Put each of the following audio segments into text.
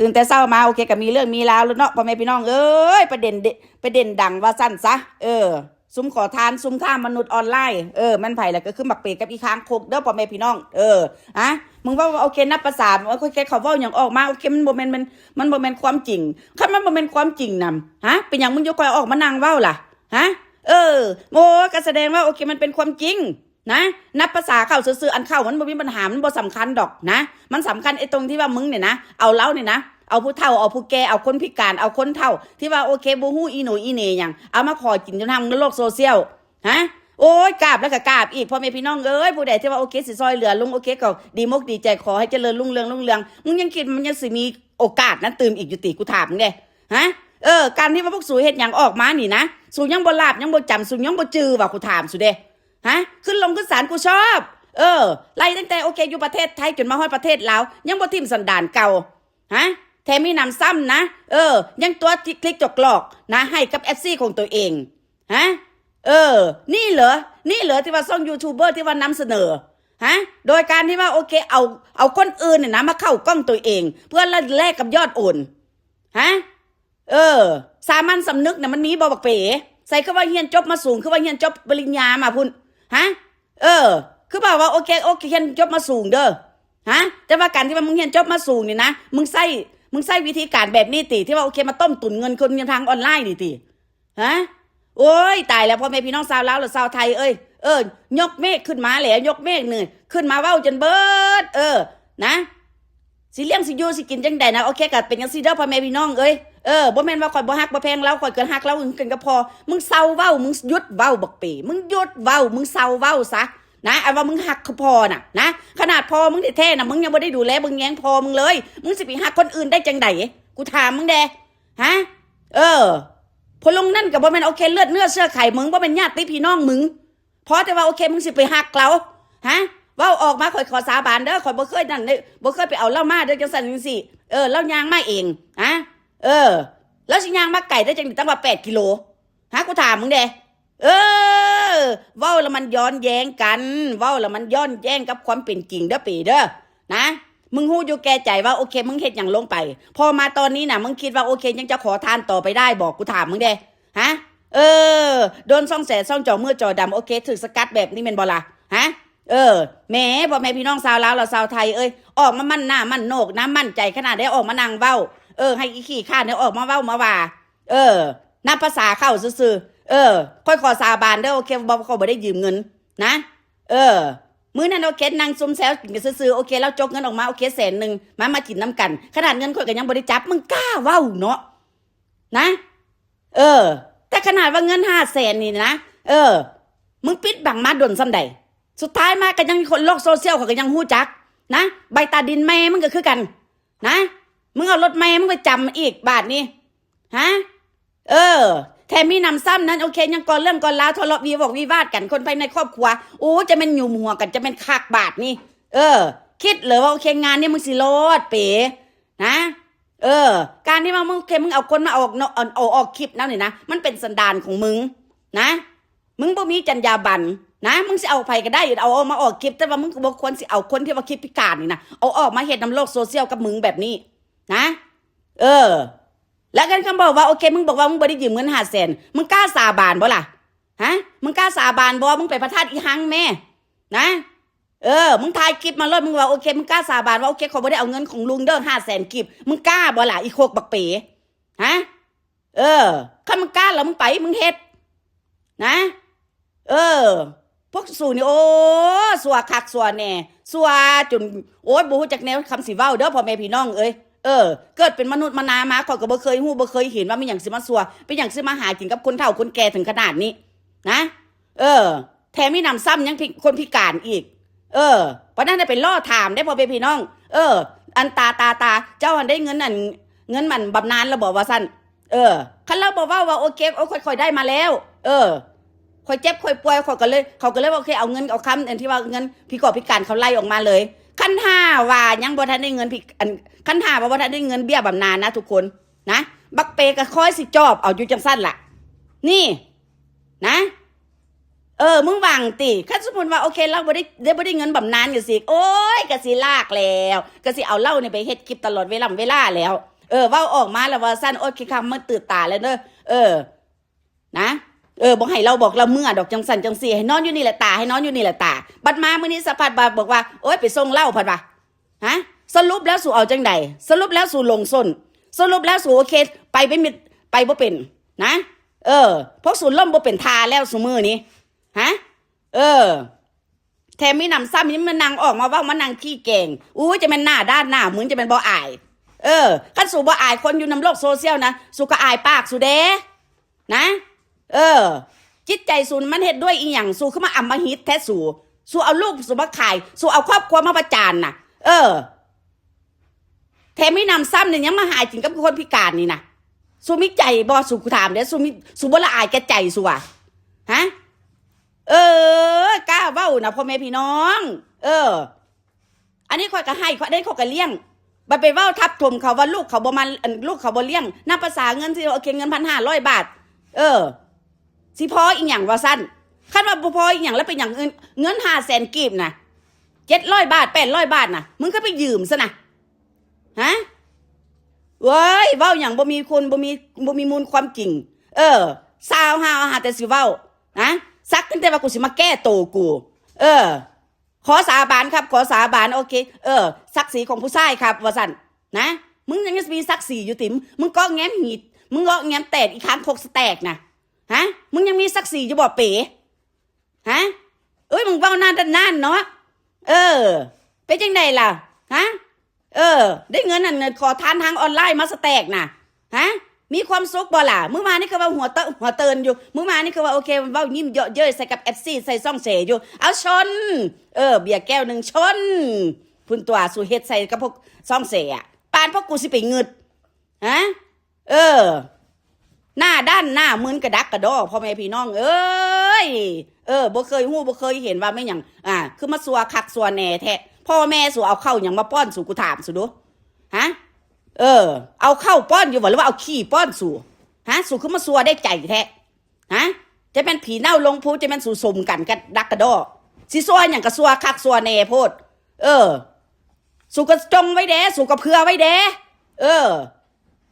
ตื่นแต่เช้ามาโอเคก็มีเรื่องมีราวแล้วเนาะพ่อแม่พี่น้องเอ้ยประเด็นดังว่าสั้นซะซุ้มขอทานซุ้มข้ามมนุษย์ออนไลน์มันไผ่แหละก็คือหมักเป็ดกับอีค้างคกเด้อพ่อแม่พี่น้องอะมึงว่าโอเคนับภาษาโอเคเขาเว้าอย่างออกมาโอเคมันบ่แม่นมันบ่แม่นความจริงคันมันบ่แม่นความจริงนำเป็นหยังมึงยกคอยออกมานั่งเว้าล่ะฮะโอ้ก็แสดงว่าโอเคมันเป็นความจริงนะนับภาษาเข้าซื่อๆอันเข้ามันบ่มีปัญหามันบ่สำคัญดอกนะมันสำคัญไอ้ตรงที่ว่ามึงเนี่ยนะเอาเล้าเนี่ยนะเอาผู้เฒ่าเอาผู้แก่เอาคนพิการเอาคนเฒ่าที่ว่าโอเคบ่ฮู้อีโหนอีเหน่หยังเอามาขอกินจนทำในโลกโซเชียลฮะโอ้ยกราบแล้วก็กราบอีกพ่อแม่พี่น้องเอ้ยผู้ใดที่ว่าโอเคสิซอยเหลือลุงโอเคก็ดีมกดีใจขอให้เจริญรุ่งเรืองมึงยังคิดมันยังสิมีโอกาสนั้นตื่มอีกอยู่ติกูถามมึงเด้ฮะการที่ว่าพวกสูเฮ็ดหยังออกมานี่นะสูยังบ่ลาบยังบ่จำสูยังบ่จือว่ากูถามสูเด้ฮะขึ้นศาลกูชอบไล่ตั้งแต่โอเคอยู่ประเทศไทยจนมาฮอดประเทศลาวยังบ่ทิ่มสันดานเก่าฮะแถมมีนำซ้ำนะยังตัวคลิกจกหลอกนะให้กับ FC ของตัวเองฮะนี่เหรอที่ว่าช่องยูทูบเบอร์ที่ว่านำเสนอฮะโดยการที่ว่าโอเคเอาคนอื่นเนี่ยนะมาเข้ากล้องตัวเองเพื่อแลกกับยอดโอนฮะสามัญสำนึกเนี่ยมันมีบ่บักเป๋ใส่คือว่าเฮียนจบมาสูงคือว่าเฮียนจบปริญญามาพุ่นฮะคือบอกว่าโอเคเฮียนจบมาสูงเด้อฮะแต่ว่าการที่ว่ามึงเฮียนจบมาสูงนี่นะมึงใส่วิธีการแบบนี้ติที่ว่าโอเคมาต้มตุ๋นเงินคนทางออนไลน์นี่ติฮะโอ้ยตายแล้วพ่อแม่พี่น้องชาวลาวหรือชาวไทยยกเมฆขึ้นมาแล้วยกเมฆนี่ขึ้นมาเว้าจนเบิดนะสิเลี้ยงสิอยู่สิกินจังได๋นะโอเคก็เป็นจังซี่เด้อพ่อแม่พี่น้องบ่แม่นว่าข่อยบ่ฮักบ่แพงเราข่อยเกินฮักเรากันก็พอมึงเซาเว้ามึงหยุดเว้าบักเป๋มึงหยุดเว้ามึงเซาเว้าซะนะเอาว่ามึงฮักเขาพอน่ะนะขนาดพอมึงแท้ๆน่ะมึงยังบ่ได้ดูแลมึงแยงพอมึงเลยมึงสิไปฮักคนอื่นได้จังได๋กูถามมึงแดฮะพอลงนั่นก็บ่แม่นโอเคเลือดเนื้อเชื้อไขมึงบ่เป็นญาติพี่น้องมึงพอแต่ว่าโอเคมึงสิไปฮักเราฮะเว้าออกมาข่อยขอสาบานเด้อข่อยบ่เคยนั่นบ่เคยไปเอาเหล้ามาเด้อจังซั่นจังซี่เหล้ายางมาเองฮะแล้วสิย่างมาไก่ได้จังตั้งว่า8 กิโลฮะกูถามมึงเด้เว้าแล้วมันย้อนแย้งกันเว้าแล้วมันย้อนแย้งกับความเป็นจริงเด้อปีเด้อนะมึงฮู้อยู่แก่ใจว่าโอเคมึงเฮ็ดหยังลงไปพอมาตอนนี้น่ะมึงคิดว่าโอเคยังจะขอทานต่อไปได้บอกกูถามมึงเด้ฮะโดนซ่องแสซ่องจ่อมือจ่อดำโอเคถูกสกัดแบบนี้แม่นบ่ล่ะฮะแหมพ่อแม่พี่น้องชาวลาวและชาวไทยออกมามั่นหน้ามั่นโหนกนะมั่นใจขนาดได้ออกมานั่งเว้าให้อีขี้ข้าเนี่ยออกมาเว้ามาว่านับภาษาเข้าซื่อค่อยขอสาบานเด้อโอเคบ่เขาบ่ได้ยืมเงินนะมื้อนั้นโอเคนั่งซุ่มแซวกินกันซื่อโอเคแล้วจกเงินออกมาโอเค100,000มากินน้ำกันขนาดเงินข่อยก็ยังบ่ได้จับมึงกล้าเว้าเนาะนะแต่ขนาดว่าเงิน500,000นี่นะมึงปิดบังมาดนซ้ำใดสุดท้ายมาก็ยังคนโลกโซเชียลเขาก็ยังฮู้จักนะใบตาดินแม่มึงก็คือกันนะมึงเอารถแม่มึงไปจำอีกบาทนี่ฮะแถมมีนำซ้ำนั้นโอเคยังก่อเรื่องก่อราวทะเลาะวิวาทกันคนภายในครอบครัวโอ้จะเป็นหยุมหัวกันจะเป็นคักบาทนี่คิดเหรอว่าโอเคงานนี้มึงสิรอดเป๋นะการที่มึงโอเคมึงเอาคนมาออกคลิปแล้วนี่นะมันเป็นสันดานของมึงนะมึงบ่มีจรรยาบรรณนะมึงสิเอาไผก็ได้เอามาออกคลิปแต่ว่ามึงบ่ควรสิเอาคนที่ว่าคลิปพิการนี่นะเอาออกมาเฮ็ดนำโลกโซเชียลกับมึงแบบนี้นะแล้วกันคำบอกว่าโอเคมึงบอกว่ามึงบ่ได้ยืมเงิน500,000มึงกล้าสาบานบ่ล่ะฮะมึงกล้าสาบานบ่มึงไปประทาดอีหังแม่นะมึงถ่ายคลิปมาเลยมึงว่าโอเคมึงกล้าสาบานว่าโอเคเขาบ่ได้เอาเงินของลุงเด้อ500,000คลิปมึงกล้าบ่ล่ะอีโคกบักเป๋ฮะคันมึงกล้าแล้วมึงไปมึงเฮ็ดนะพวกสู่นี่โอ้สัวคักสัวแน่สัวจนโอ้ยบ่ฮู้จักแนวคำสิเว้าเด้อพ่อแม่พี่น้องเกิดเป็นมนุษย์มนามาข่อยก็บ่เคยฮู้บ่เคยเห็นว่ามีหยังสิมาสัวเป็นหยังสิมาหากินกับคนเฒ่าคนแก่ถึงขนาดนี้นะแถมมีนำซ้ำยังคนพิการอีกเพราะนั้นได้ไปล่อถามได้พ่อแม่พี่น้องอันตาเจ้าอันได้เงินนั่นเงินมันบำนาญแล้วบอกว่าซั่นคันเราบอกว่าโอเคค่อยๆได้มาแล้วค่อยเจ็บค่อยป่วยเขาก็เลยว่าโอเคเอาเงินเอาคำอันที่ว่าเงินพิการเขาไล่ออกมาเลยขั้น5ว่ายังบ่ทันได้เงินขั้น5ว่าบ่ทันได้เงินเบี้ยบำนาญนะทุกคนนะบักเปก็คอยสิจอบเอาอยู่จังซั่นล่ะนี่นะ มึงวางติคันสมมุติว่าโอเคเราบ่ได้เงินบำนาญอยู่สิโอ้ยก็สิลากแล้วก็สิเอาเหล้านี่ไปเฮ็ดคลิปตลอดเวลาแล้วเว้าออกมาแล้วว่าซั่นโอ้ยคิดคำมันตื่นตาแล้วเด้อนะบ่ให้เราบอกเราเมื่อดอกจังสั่นจังซี่ให้นอนอยู่นี่แหละตาให้นอนอยู่นี่แหละตาบัดมามื้อนี้สะพัดบาบอกว่าโอ๊ยไปส่งเหล้าพัดว่าฮะสรุปแล้วสู่เอาจังใดสรุปแล้วสู่ลงส้นสรุปแล้วสู่โอเคไปบ่เป็นนะพวกสู่ล่มบ่เป็นทาแล้วสู่มื้อนี้ฮะแถมมีนำซ้ำนี่มันนางออกมาว่ามันนางขี้เก่งจะเป็นหน้าด้านหน้าเหมือนจะเป็นบ่อายคันสู่บ่อายคนอยู่นำโลกโซเชียลนะสู่ก็อายปากสู่เด้นะจิตใจสู่มันเฮ็ดด้วยอีหยังสู่ขึ้นมาอำมหิตแท้สู่เอาลูกสู่มาขายสู่เอาครอบครัวมาประจานน่ะแถมมีนำซ้ำเนี่ยยังมาหายจริงกับคนพิการนี่นะสู่มีใจบ่สู่กูถามเด้สู่บ่ละอายแก่ใจสู่อ่ะฮะกล้าเว้านะพ่อแม่พี่น้องอันนี้ข้อยก็ให้ข้อยได้ข้อยก็เลี้ยงบัดไปเว้าทับถมเขาว่าลูกเขาบ่มาลูกเขาบ่เลี้ยงนำภาษาเงินสิโอเคเงิน 1,500 บาทสิพออีหยังว่าซั่นคันว่าบ่พออีหยังแล้วเป็นหยังเงิน500,000กีบน่ะ700 บาท800 บาทน่ะมึงก็ไปยืมซะนะฮะเว้ยเว้าหยังบ่มีคุณบ่มีมูลความจริงซาวหาแต่สิเว้านะซักขึ้นแต่ว่ากูสิมาแก้โตกูขอสาบานครับขอสาบานโอเคศักดิ์ศรีของผู้ชายครับว่าซั่นนะมึงยังมีศักดิ์ศรีอยู่ติมึงก็แง้มหีดมึงก็แง้มแตกอีกครั้งโคกสแตกนะฮะมึงยังมีศักดิ์ศรีอยู่บ่เป๋ฮะมึงเว้านานเนาะเป็นจังได๋ล่ะฮะได้เงินนั่นขอทานทางออนไลน์มาสแตกน่ะฮะมีความสุขบ่ล่ะมื้อมานี่คือว่าหัวเตินอยู่มื้อมานี่คือว่าโอเคเว้ายิ้มเยอะเย้ยใส่กับ FC ใส่ซ่องเสอยู่เอาชนเบียร์แก้วนึงชนพุ่นตัวสู่เฮ็ดใส่กับพวกซ่องเสอ่ะปานพวกกูสิไปงึดฮะหน้าด้านหน้ามึนกระดักกระดอพ่อแม่พี่น้องบ่เคยฮู้บ่เคยเห็นว่าแม่หยังคือมาสัวคักสัวแหน่แท้พ่อแม่สู่เอาเข้าหยังมาป้อนสู่กูถามสู่ดูฮะเอาเข้าป้อนอยู่บ่หรือว่าเอาขี้ป้อนสู่ฮะสู่ขึ้นมาสัวได้ใจแท้ฮะจะเป็นผีเน่าลงพูจะเป็นสู่สมกันกระดักกระดอสิสัวหยังก็สัวคักสัวแหน่โพดสู่ก็จงไว้เด้สู่ก็เผื่อไว้เด้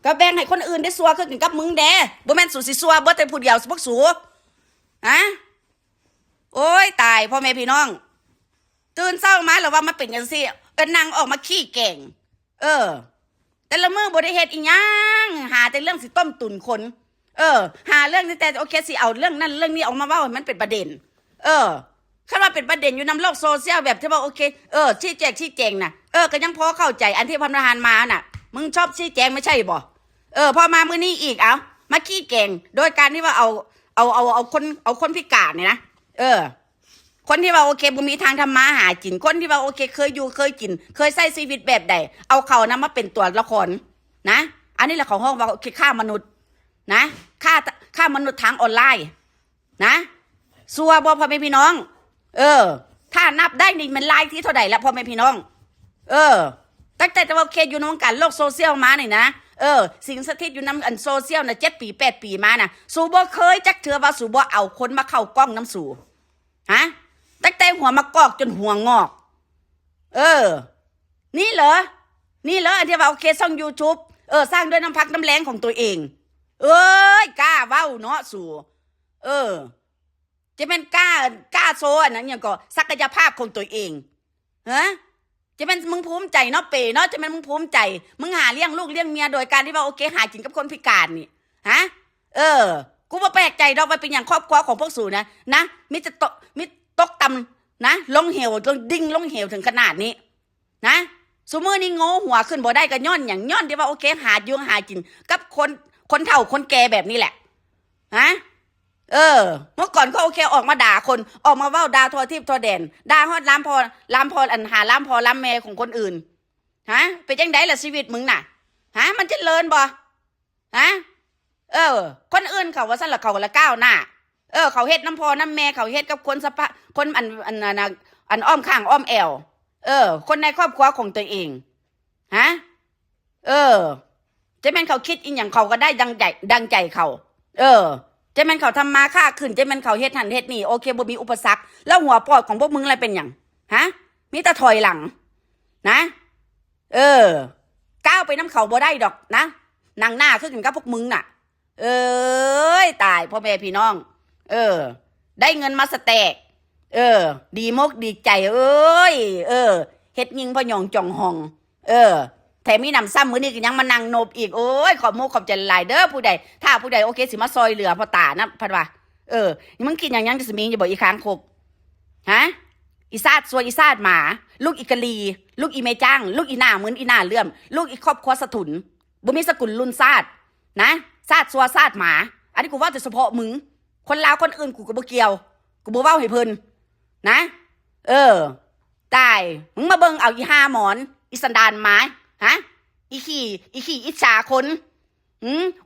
ก็แบ่งให้คนอื่นได้สัวคือกันกับมึงเด้บ่แม่นสู่สิสัวบ่แต่ผู้เดียวพวกสู่ฮะโอ้ยตายพ่อแม่พี่น้องตื่นเช้ามาแล้วว่ามันเป็นจังซี่ก็นั่งออกมาขี้แก่งแต่ละมื้อบ่ได้เฮ็ดอีหยังหาแต่เรื่องสิต้มตุ๋นคนหาเรื่องแต่โอเคสิเอาเรื่องนั้นเรื่องนี้ออกมาเว้าให้มันเป็นประเด็นคันว่าเป็นประเด็นอยู่นำโลกโซเชียลแบบที่ว่าโอเคชี้แจงน่ะก็ยังพอเข้าใจอันที่พันธหารมาน่ะมึงชอบชี้แจงไม่ใช่บ่พอมามื้อนี้อีกเอามาขี้แกงโดยการที่ว่าเอาคนพิการเนี่ยนะคนที่ว่าโอเคบ่มีทางทำมาหากินคนที่ว่าโอเคเคยอยู่เคยกินเคยใช้ชีวิตแบบใดเอาเขานำมาเป็นตัวละครนะอันนี้แหละของห้องว่าโอเคฆ่ามนุษย์นะฆ่ามนุษย์ทางออนไลน์นะซัวบ่พ่อแม่พี่น้องถ้านับได้นี่มันไลน์ที่เท่าใดแล้วพ่อแม่พี่น้องตั้งแต่ว่าโอเคอยู่ในวงการโลกโซเชียลมานี่นะสิ่งสถิตอยู่นำอันโซเชียลน่ะ7 ปี 8 ปีมาน่ะสู่บ่เคยจักเทื่อว่าสู่บ่เอาคนมาเข้ากล้องน้ำสู่ฮะตั้งแต่หัวมากอกจนหัวงอกนี่เหรออันที่ว่าโอเคช่อง YouTube สร้างด้วยน้ำพักน้ำแรงของตัวเองกล้าเว้าเนาะสู่จะเป็นกล้าโซอันนั้นอย่างก็ศักยภาพของตัวเองฮะจะเป็นมึงภูมิใจเนาะเป๋เนาะจะเป็นมึงภูมิใจมึงหาเลี้ยงลูกเลี้ยงเมียโดยการที่ว่าโอเคหากินกับคนพิการนี่ฮะกูบ่แปลกใจดอกว่าเป็นอย่างครอบครัวของพวกสู่นะมิตกต่ำนะลงเหวลงดิ่งลงเหวถึงขนาดนี้นะสมมือนี่โง่หัวขึ้นบ่ได้ก็ย้อนที่ว่าโอเคหาอยู่หากินกับคนเฒ่าคนแก่แบบนี้แหละฮะเมื่อก่อนเขาโอเคออกมาด่าคนออกมาเว้าด่าทั่วทิพย์ทั่วแดนด่าฮอดล้ำพออันหาล้ำพอล้ำแม่ของคนอื่นฮะเป็นจังได๋ล่ะชีวิตมึงน่ะฮะมันเจริญบ่ฮะคนอื่นเขาว่าซั่นล่ะเขาก็ละก้าวหน้าเขาเฮ็ดน้ำพอน้ำแม่เขาเฮ็ดกับคนสะพะคนอันอ้อมข้างอ้อมแอวคนในครอบครัวของตัวเองฮะจะแม่นเขาคิดอีหยังเขาก็ได้ดังใจเขา จะแม่นเขาทำมาค่าขึ้นจะแม่นเขาเฮ็ดหันเฮ็ดนี่โอเคบ่มีอุปสรรคแล้วหัวปอดของพวกมึงอะไรเป็นหยังฮะมีแต่ถอยหลังนะก้าวไปน้ำเขาบ่ได้ดอกนะนั่งหน้าคือกันกับพวกมึงน่ะตายพ่อแม่พี่น้องได้เงินมาสแตกดีมกดีใจเฮ็ดยิงพยองจ่องหองแถมมีนำซ้ำมื้อนี้ก็ยังมานั่งโนบอีกโอ้ยขอบโมขอบใจหลายเด้อผู้ใดถ้าผู้ใดโอเคสิมาซอยเหลือพ่อตานะพัดว่านี่มึงกินอย่างยังจะสิมีจะบอกอีค้างคกฮะอีซาดซวยอีซาดหมาลูกอีกะลีลูกอีเมจ้างลูกอีหน้าเหมือนอีหน้าเลื่อมลูกอีครอบครัวสะถุนบ่มีสกุลรุ่นซาดนะซาดซัวซาดหมาอันนี้กูว่าแต่เฉพาะมึงคนลาวคนอื่นกูก็บ่เกี่ยวกูบ่เว้าให้เพิ่นนะตายมึงมาเบิ่งเอาอีห้าหมอนอีสันดานหมาฮะอีขี้อิจฉาคน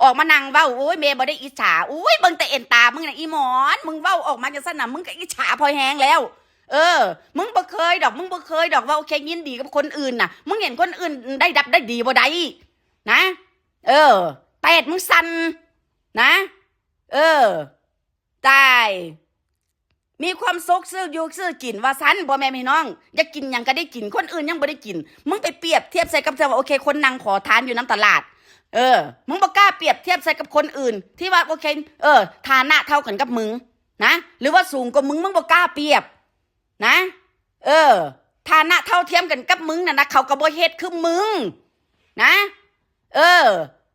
ออกมานั่งเว้าโอ้ยเมย์บ่ได้อิจฉาโอ้ยเบิ่งแต่เอ็นตามึงน่ะอีหมอนมึงเว้าออกมาจังซั่นน่ะมึงก็อิจฉาพอแฮงแล้วมึงบ่เคยดอกว่าโอเคยินดีกับคนอื่นน่ะมึงเห็นคนอื่นได้ดับได้ดีบ่ได้นะแปดมึงสั่นนะตายมีความสุขซื้ออยู่ซื้อกินว่าซันบ่แม่พี่น้องอยากกินหยังก็ได้กินคนอื่นยังบ่ได้กินมึงไปเปรียบเทียบใส่กับว่าโอเคคนนั่งขอทานอยู่น้ำตลาดมึงบ่กล้าเปรียบเทียบใส่กับคนอื่นที่ว่าโอเคฐานะเท่ากันกับมึงนะหรือว่าสูงกว่ามึงบ่กล้าเปรียบนะฐานะเท่าเทียมกันกับมึงน่ะนะเขาก็บ่เฮ็ดคือมึงนะ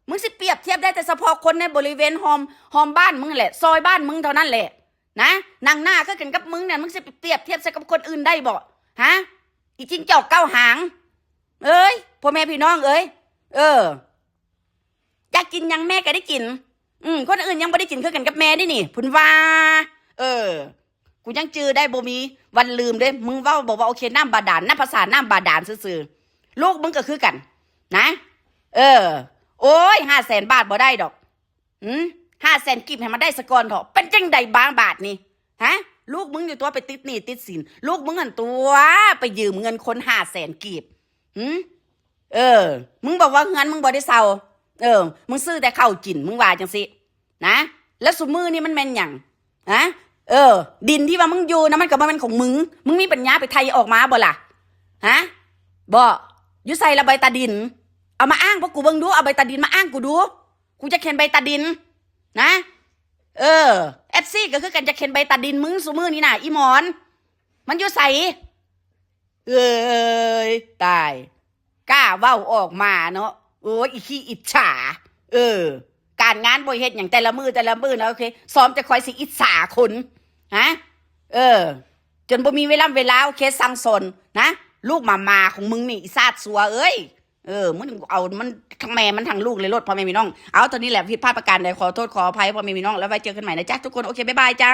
มึงสิเปรียบเทียบได้แต่เฉพาะคนในบริเวณหอมบ้านมึงแหละซอยบ้านมึงเท่านั้นแหละนะนั่งหน้าก็กันกับมึงเนี่ยมึงสิเปรียบเทียบใส่กับคนอื่นได้บ่ฮะอีจิงเจ้าเก้าหางพ่อแม่พี่น้องอยากกินยังแม่ก็ได้กินคนอื่นยังไม่ได้กินคือกันกับแม่ได้นี่พุ่นว่ากูยังจื้อได้บ่มีวันลืมเด้มึงว่าบอกว่าโอเคน้ำบาดาลน้ำภาษาน้ำบาดาลซื่อๆลูกมึงก็คือกันนะโอ้ย500,000 บาทบ่ได้ดอก500,000กิบให้มันได้สกอนเถอะเป็นจังใดบางบาทนี่ฮะลูกมึงอยู่ตัวไปติดหนี้ติดสินลูกมึงหันตัวไปยืมเงินคน500,000กีบมึงบอกว่าเงินมึงบ่ได้เซามึงซื้อแต่ข้าวกินมึงว่าจังสินะแล้วสุมือนี่มันแม่นหยังฮะดินที่ว่ามึงอยู่นะมันก็บ่แม่นของมึงมีปัญญาไปไทยออกมาบ่ล่ะฮะบ่อยู่ใส่ละใบตาดินเอามาอ้างพวกกูเบิ่งดูเอาใบตาดินมาอ้างกูดูกูจะเขียนใบตาดินนะFC ก็คือกันจะเขียนใบตาดินมึงซุมือนี่น่ะอีหมอนมันอยู่ใส่ตายกล้าเว้าออกมาเนาะโอ้ยอีขี้อิจฉาการงานบ่เฮ็ดหยังแต่ละมือนะโอเคซ้อมจะคอยสิอิจฉาคนฮะจนบ่มีเวลาโอเคสั่งสอนนะลูกมาของมึงนี่อีซาดซัวมึงเอามันทั้งแม่มันทั้งลูกเลยรถพ่อแม่พี่น้องเอาตอนนี้แหละผิดพลาดประการใดขอโทษขออภัยพ่อแม่พี่น้องแล้วไว้เจอกันใหม่นะจ๊ะทุกคนโอเคบ๊ายบายจ้า